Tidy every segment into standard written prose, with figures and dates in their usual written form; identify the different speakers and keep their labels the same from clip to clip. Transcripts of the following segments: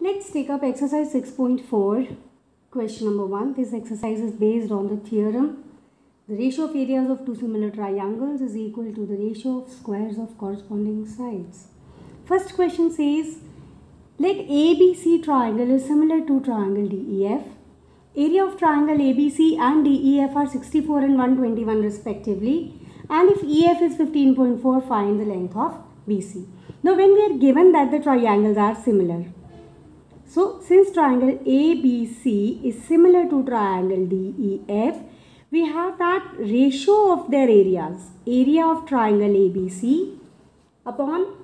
Speaker 1: Let's take up exercise 6.4. Question number 1. This exercise is based on the theorem. The ratio of areas of two similar triangles is equal to the ratio of squares of corresponding sides. First question says, let ABC triangle is similar to triangle DEF. Area of triangle ABC and DEF are 64 and 121 respectively. And if EF is 15.4, find the length of BC. Now when we are given that the triangles are similar, so since triangle ABC is similar to triangle DEF, we have that ratio of their areas. Area of triangle ABC upon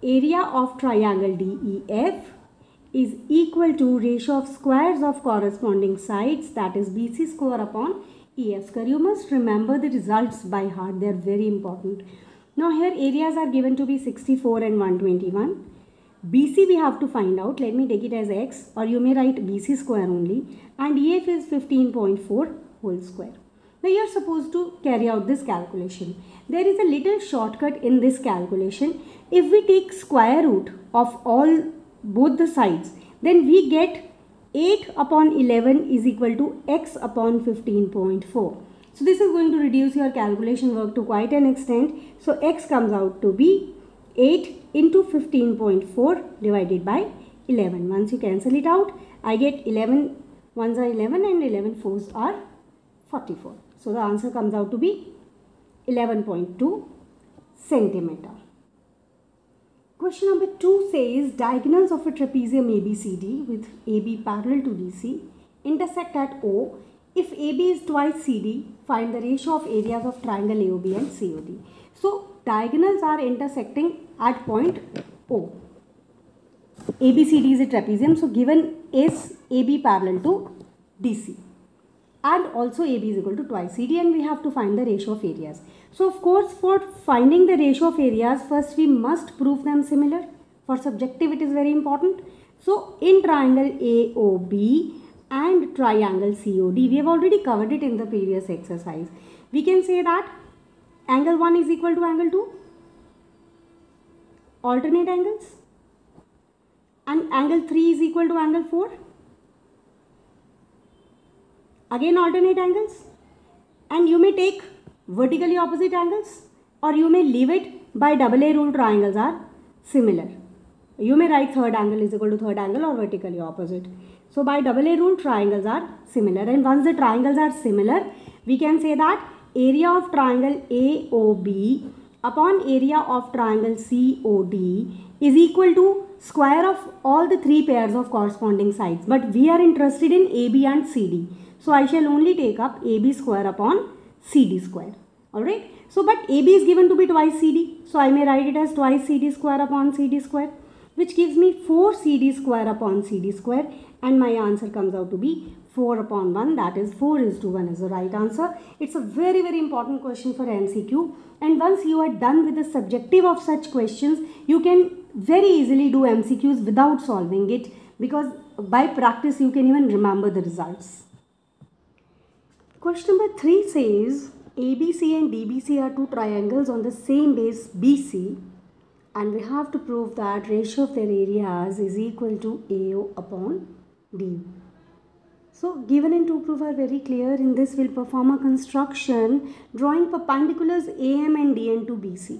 Speaker 1: area of triangle DEF is equal to ratio of squares of corresponding sides, that is BC square upon EF square. You must remember the results by heart, they are very important. Now here areas are given to be 64 and 121. BC we have to find out. Let me take it as X, or you may write BC square only, and EF is 15.4 whole square. Now you are supposed to carry out this calculation. There is a little shortcut in this calculation. If we take square root of both the sides, then we get 8 upon 11 is equal to X upon 15.4. So this is going to reduce your calculation work to quite an extent. So X comes out to be 8 into 15.4 divided by 11. Once you cancel it out, I get 11 ones are 11 and 11 fours are 44. So the answer comes out to be 11.2 centimeter. Question number 2 says diagonals of a trapezium ABCD with AB parallel to DC intersect at O. If AB is twice CD, find the ratio of areas of triangle AOB and COD. So diagonals are intersecting at point O. ABCD is a trapezium, so given is AB parallel to DC. And also AB is equal to twice CD, and we have to find the ratio of areas. So of course, for finding the ratio of areas, first we must prove them similar. For subjective it is very important. So in triangle AOB and triangle COD, we have already covered it in the previous exercise. We can say that angle 1 is equal to angle 2, alternate angles, and angle 3 is equal to angle 4. Again alternate angles, and you may take vertically opposite angles, or you may leave it by AA rule. Triangles are similar. You may write third angle is equal to third angle or vertically opposite. So by AA rule triangles are similar, and once the triangles are similar, we can say that area of triangle AOB upon area of triangle COD is equal to square of all the three pairs of corresponding sides. But we are interested in AB and CD. So I shall only take up AB square upon CD square. Alright. So but AB is given to be twice CD. So I may write it as twice CD square upon CD square, which gives me 4 CD square upon CD square, and my answer comes out to be 4 upon 1, that is 4:1 is the right answer. It's a very important question for MCQ, and once you are done with the subjective of such questions, you can very easily do MCQs without solving it, because by practice you can even remember the results. Question number 3 says ABC and DBC are two triangles on the same base BC, and we have to prove that ratio of their areas is equal to AO upon D. So given and to prove are very clear. In this we'll perform a construction drawing perpendiculars AM and DN to BC.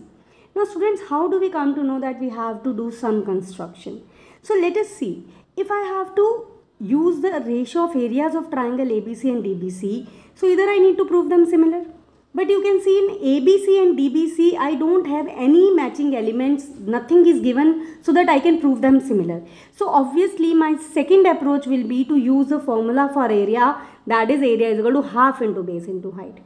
Speaker 1: Now students, how do we come to know that we have to do some construction? So let us see. If I have to use the ratio of areas of triangle ABC and DBC, so either I need to prove them similar, but you can see in ABC and DBC I don't have any matching elements, nothing is given so that I can prove them similar. So obviously my second approach will be to use the formula for area, that is area is equal to half into base into height.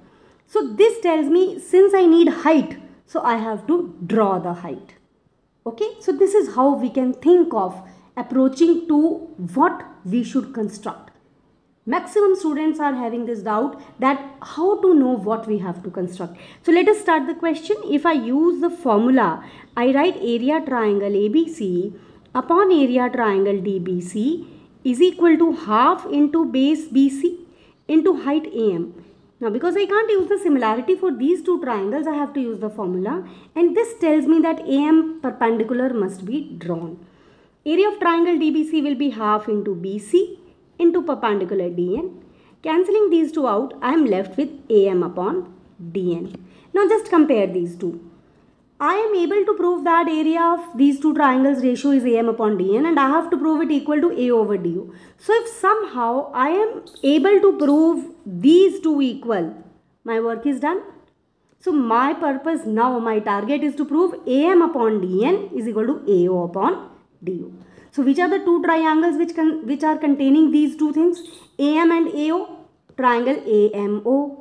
Speaker 1: So this tells me since I need height, so I have to draw the height. Okay, so this is how we can think of approaching to what we should construct. Maximum students are having this doubt that how to know what we have to construct. So let us start the question. If I use the formula, I write area triangle ABC upon area triangle DBC is equal to half into base BC into height AM. Now because I can't use the similarity for these two triangles, I have to use the formula, and this tells me that AM perpendicular must be drawn. area of triangle DBC will be half into BC into perpendicular DN. Cancelling these two out, I am left with AM upon DN. Now just compare these two. I am able to prove that area of these two triangles ratio is AM upon DN, and I have to prove it equal to A over DO. So if somehow I am able to prove these two equal, my work is done. So my purpose now, my target is to prove AM upon DN is equal to AO upon DO. So which are the two triangles which are containing these two things? AM and AO, triangle AMO.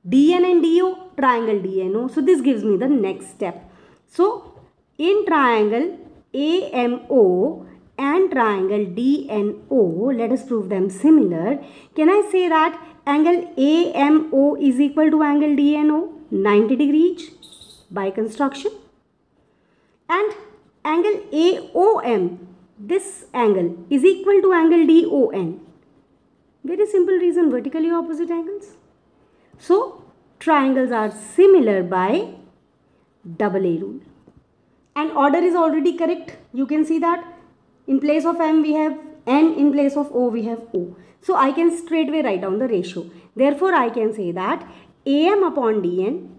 Speaker 1: DN and DO, triangle DNO. So this gives me the next step. So in triangle AMO and triangle DNO, let us prove them similar. Can I say that angle AMO is equal to angle DNO, 90 degree each by construction? And angle AOM, this angle is equal to angle DON. Very simple reason, vertically opposite angles. So triangles are similar by double A rule. And order is already correct. You can see that in place of M we have N, in place of O we have O. So I can straightway write down the ratio. Therefore I can say that AM upon DN,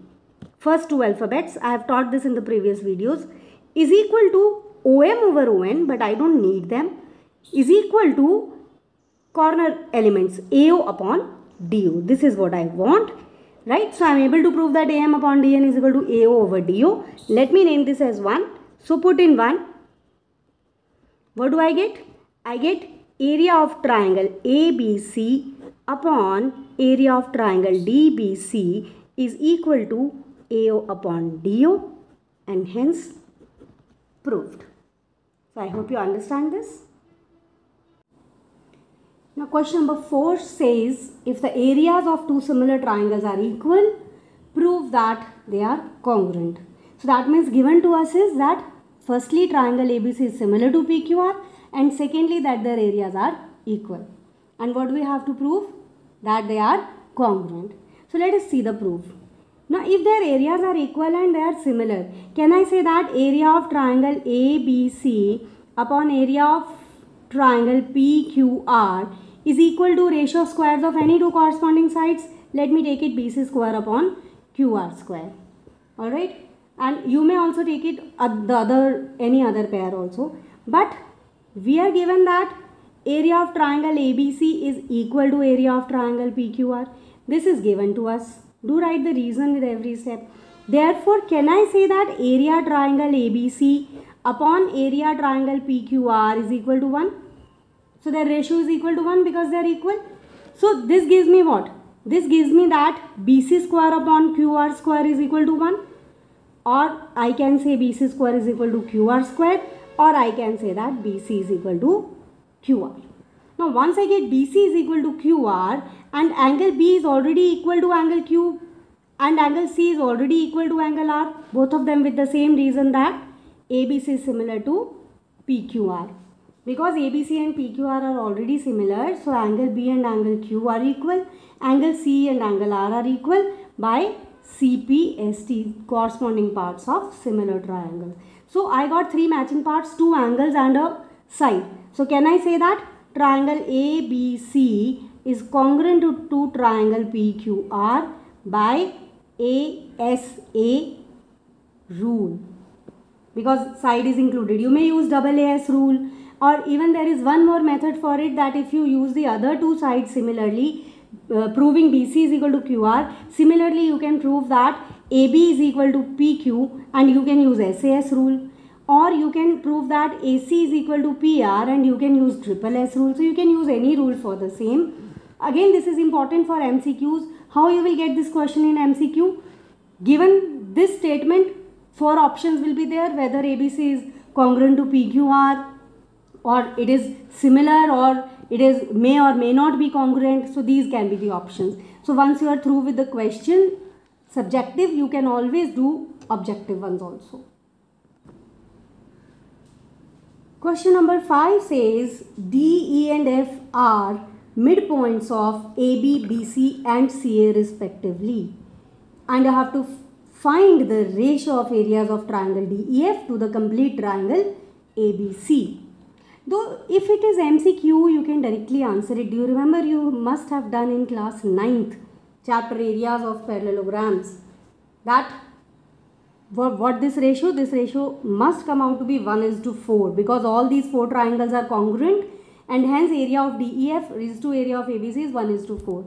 Speaker 1: first two alphabets, I have taught this in the previous videos, is equal to OM over ON, but I don't need them, is equal to corner elements AO upon DO. This is what I want, right? So I am able to prove that AM upon DN is equal to AO over DO. Let me name this as 1. So put in 1. What do I get? I get area of triangle ABC upon area of triangle DBC is equal to AO upon DO, and hence proved. So I hope you understand this. Now question number 4 says, if the areas of two similar triangles are equal, prove that they are congruent. So that means given to us is that firstly triangle ABC is similar to PQR, and secondly that their areas are equal. And what do we have to prove? That they are congruent. So let us see the proof. Now if their areas are equal and they are similar, can I say that area of triangle ABC upon area of triangle PQR is equal to ratio of squares of any two corresponding sides? Let me take it BC square upon QR square. Alright, and you may also take it any other pair also, but we are given that area of triangle ABC is equal to area of triangle PQR. This is given to us. Do write the reason with every step. Therefore, can I say that area triangle ABC upon area triangle PQR is equal to 1? So their ratio is equal to 1 because they are equal. So this gives me what? This gives me that BC square upon QR square is equal to 1. Or I can say BC square is equal to QR square, or I can say that BC is equal to QR. Now once I get BC is equal to QR and angle B is already equal to angle Q and angle C is already equal to angle R, both of them with the same reason that ABC is similar to PQR. Because ABC and PQR are already similar, so angle B and angle Q are equal, angle C and angle R are equal by CPST, corresponding parts of similar triangles. So I got 3 matching parts, 2 angles and a side. So can I say that triangle ABC is congruent to triangle PQR by ASA rule? Because side is included. You may use double AS rule, or even there is one more method for it, that if you use the other two sides similarly, proving BC is equal to QR, similarly you can prove that AB is equal to PQ and you can use SAS rule, or you can prove that AC is equal to PR and you can use triple S rule. So you can use any rule for the same. Again, this is important for MCQs. How you will get this question in MCQ? Given this statement, 4 options will be there, whether ABC is congruent to PQR, or it is similar, or it is may or may not be congruent. So these can be the options. So once you are through with the question, subjective, you can always do objective ones also. Question number 5 says D, E and F are midpoints of AB, BC and CA respectively, and I have to find the ratio of areas of triangle DEF to the complete triangle ABC. Though if it is MCQ, you can directly answer it. Do you remember, you must have done in class 9th chapter areas of parallelograms, that what this ratio must come out to be 1:4, because all these 4 triangles are congruent, and hence area of DEF is to area of ABC is 1:4.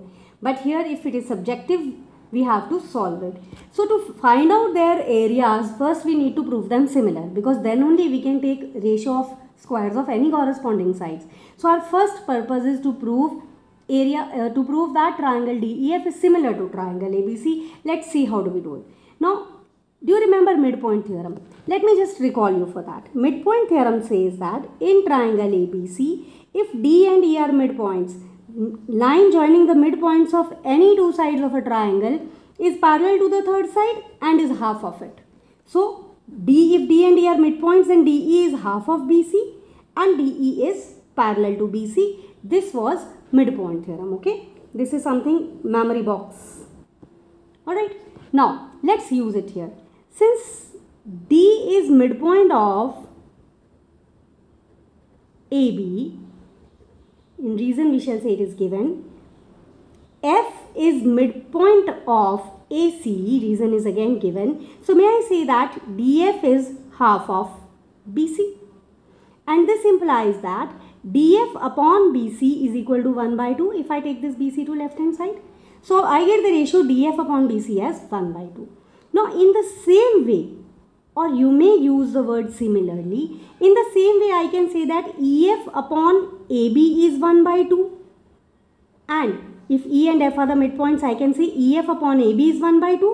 Speaker 1: But here if it is subjective, we have to solve it. So to find out their areas, first we need to prove them similar, because then only we can take ratio of squares of any corresponding sides. So our first purpose is to prove that triangle DEF is similar to triangle ABC. Let's see how do we do it. Now, do you remember midpoint theorem? Let me just recall you for that. Midpoint theorem says that in triangle ABC, if D and E are midpoints, line joining the midpoints of any 2 sides of a triangle is parallel to the third side and is half of it. So, if D and E are midpoints, then DE is half of BC and DE is parallel to BC. This was midpoint theorem, okay? This is something memory box. Alright, now let's use it here. Since D is midpoint of AB, in reason we shall say it is given, F is midpoint of AC, reason is again given. So may I say that DF is half of BC, and this implies that DF upon BC is equal to 1/2 if I take this BC to left hand side. So I get the ratio DF upon BC as 1/2. Now in the same way, or you may use the word similarly, in the same way I can say that EF upon AB is 1/2, and if E and F are the midpoints, I can say EF upon AB is 1/2,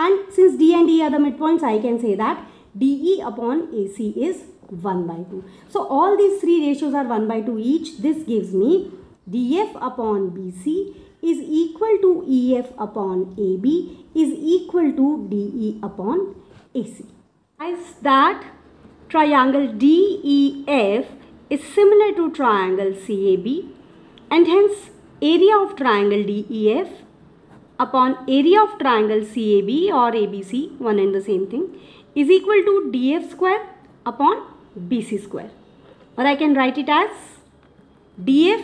Speaker 1: and since D and E are the midpoints, I can say that DE upon AC is 1/2. So all these 3 ratios are 1/2 each. This gives me DF upon BC is equal to EF upon AB is equal to DE upon AC. As that triangle DEF is similar to triangle CAB, and hence area of triangle DEF upon area of triangle CAB or ABC, one and the same thing, is equal to DF square upon BC square. Or I can write it as DF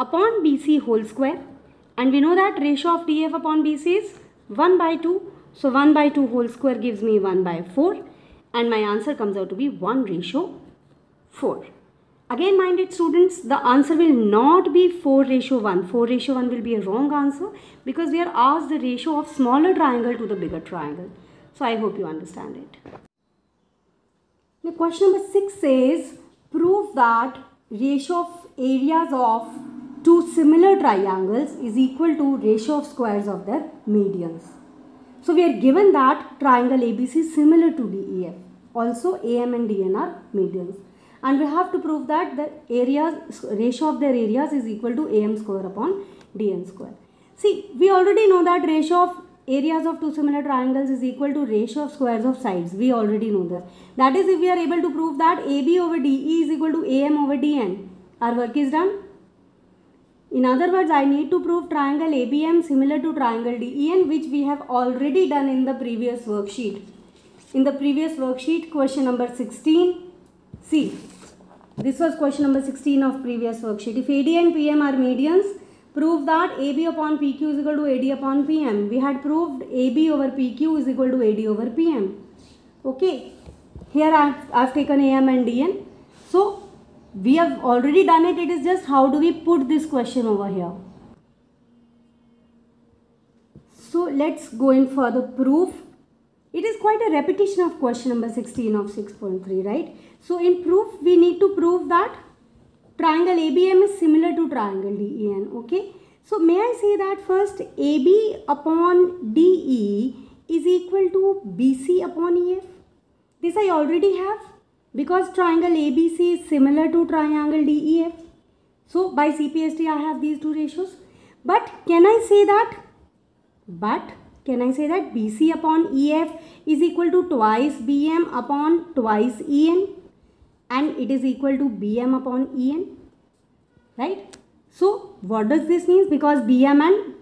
Speaker 1: upon BC whole square, and we know that ratio of DF upon BC is 1/2. So 1/2 whole square gives me 1/4, and my answer comes out to be 1:4. Again, minded students, the answer will not be 4:1. 4:1 will be a wrong answer, because we are asked the ratio of smaller triangle to the bigger triangle. So I hope you understand it. Now question number 6 says, prove that ratio of areas of 2 similar triangles is equal to ratio of squares of their medians. So we are given that triangle ABC is similar to DEF. Also AM and DN are medians. And we have to prove that the ratio of their areas is equal to AM square upon DN square. See, we already know that ratio of areas of 2 similar triangles is equal to ratio of squares of sides. We already know that. That is, if we are able to prove that AB over DE is equal to AM over DN, our work is done. In other words, I need to prove triangle ABM similar to triangle DEN, which we have already done in the previous worksheet. In the previous worksheet, question number 16, see, this was question number 16 of previous worksheet. If AD and PM are medians, prove that AB upon PQ is equal to AD upon PM. We had proved AB over PQ is equal to AD over PM. Okay, here I have taken AM and DN. So we have already done it. It is just how do we put this question over here. So let's go in for the proof. It is quite a repetition of question number 16 of 6.3, right? So in proof, we need to prove that triangle ABM is similar to triangle DEN, okay? So may I say that first AB upon DE is equal to BC upon EF? This I already have, because triangle ABC is similar to triangle DEF. So by CPST I have these 2 ratios. But can I say that BC upon EF is equal to twice BM upon twice EN, and it is equal to BM upon EN, right? So what does this mean? Because BM and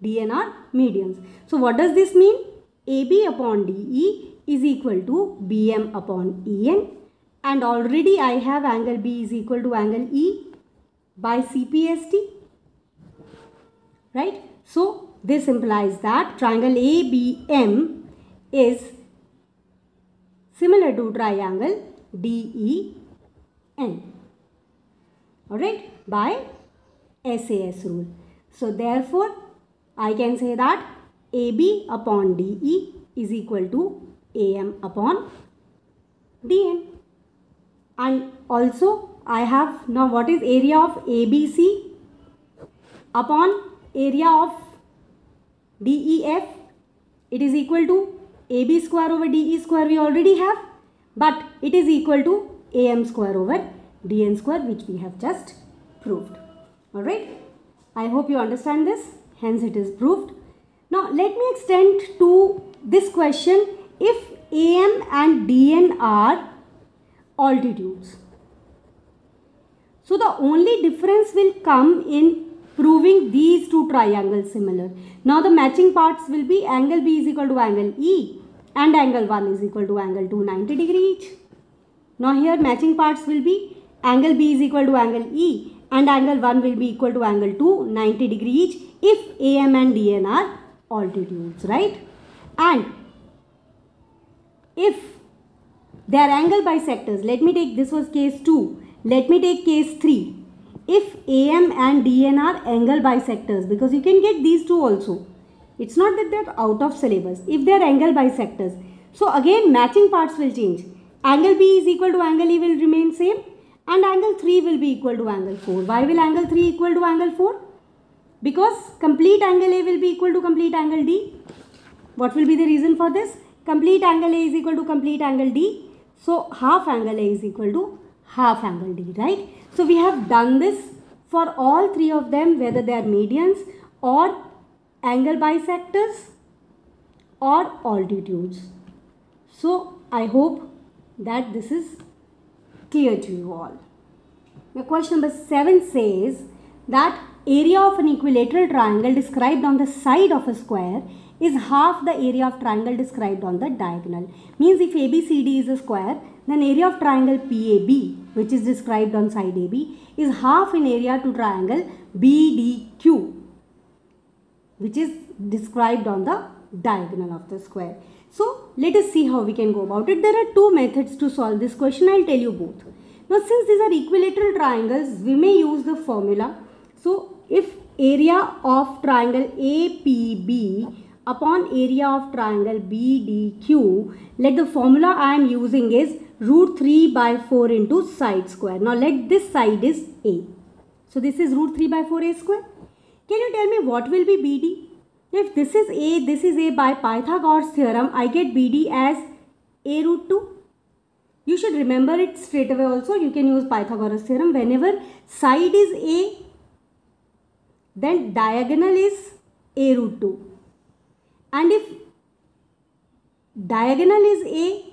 Speaker 1: DN are medians. So what does this mean? AB upon DE is equal to BM upon EN, and already I have angle B is equal to angle E by CPST, right? So this implies that triangle ABM is similar to triangle DEN, alright, by SAS rule. So therefore I can say that AB upon DE is equal to AM upon DN. And also I have now what is area of ABC upon area of DEF? It is equal to AB square over DE square we already have, but it is equal to AM square over DN square, which we have just proved. Alright, I hope you understand this, hence it is proved. Now let me extend to this question. If AM and DN are altitudes, so the only difference will come in proving these two triangles similar. Now the matching parts will be angle B is equal to angle E and angle 1 is equal to angle 2, 90 degree each. Now here matching parts will be angle B is equal to angle E and angle 1 will be equal to angle 2, 90 degree each if AM and DN are altitudes, right? And if they are angle bisectors, let me take, this was case 2, let me take case 3. If AM and DN are angle bisectors, because you can get these two also, it's not that they are out of syllabus. If they are angle bisectors, so again matching parts will change. Angle B is equal to angle E will remain same and angle 3 will be equal to angle 4. Why will angle 3 equal to angle 4? Because complete angle A will be equal to complete angle D. What will be the reason for this? Complete angle A is equal to complete angle D. So half angle A is equal to half angle D, right? So we have done this for all three of them, whether they are medians or angle bisectors or altitudes. So I hope that this is clear to you all. Now question number 7 says that area of an equilateral triangle described on the side of a square is half the area of triangle described on the diagonal. Means if ABCD is a square, then area of triangle PAB, which is described on side AB, is half in area to triangle BDQ, which is described on the diagonal of the square. So let us see how we can go about it. There are two methods to solve this question. I'll tell you both. Now since these are equilateral triangles, we may use the formula. So if area of triangle APB upon area of triangle BDQ, let the formula I am using is root 3 by 4 into side square. Now let this side is A. So this is root 3 by 4 A square. Can you tell me what will be BD? If this is A by Pythagoras theorem, I get BD as A root 2. You should remember it straight away also. You can use Pythagoras theorem. Whenever side is A, then diagonal is A root 2. And if diagonal is A,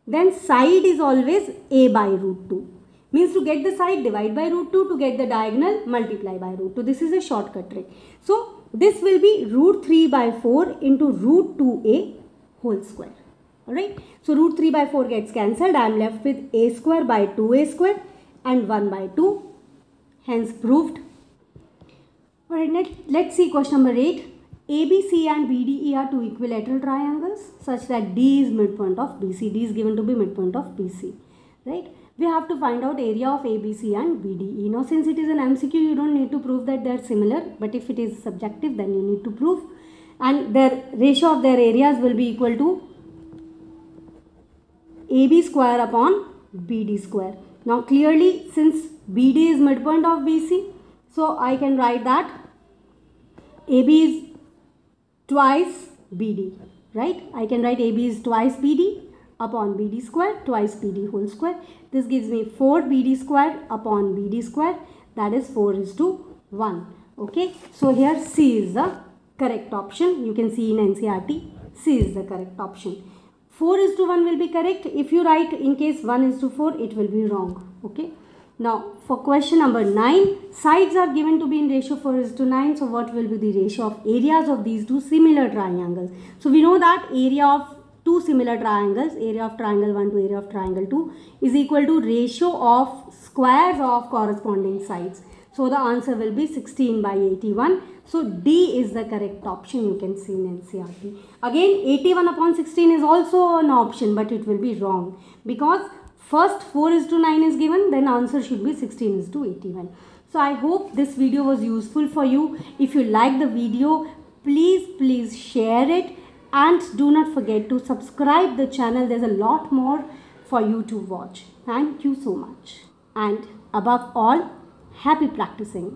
Speaker 1: then side is always A by root 2. Means to get the side, divide by root 2. To get the diagonal, multiply by root 2. This is a shortcut trick. So this will be root 3 by 4 into root 2A whole square. Alright. So root 3 by 4 gets cancelled. I am left with A square by 2A square and 1 by 2. Hence proved. Alright, let's see question number 8. ABC and BDE are two equilateral triangles such that D is midpoint of BC. D is given to be midpoint of BC. Right. We have to find out area of ABC and BDE. Now since it is an MCQ, you don't need to prove that they are similar. But if it is subjective, then you need to prove. And their ratio of their areas will be equal to AB square upon BD square. Now clearly since BD is midpoint of BC, so I can write that AB is twice BD, right? I can write AB is twice BD upon BD square, twice BD whole square. This gives me 4 BD square upon BD square, that is 4:1. Okay, so here C is the correct option. You can see in NCERT, C is the correct option. 4:1 will be correct. If you write in case 1:4, it will be wrong. Okay. Now for question number 9, sides are given to be in ratio 4:9. So what will be the ratio of areas of these two similar triangles? So we know that area of two similar triangles, area of triangle 1 to area of triangle 2 is equal to ratio of squares of corresponding sides. So the answer will be 16 by 81. So D is the correct option, you can see in NCERT. Again, 81 upon 16 is also an option, but it will be wrong because first 4:9 is given, then answer should be 16:81. So I hope this video was useful for you. If you like the video, please share it, and do not forget to subscribe the channel. There's a lot more for you to watch. Thank you so much, and above all, happy practicing.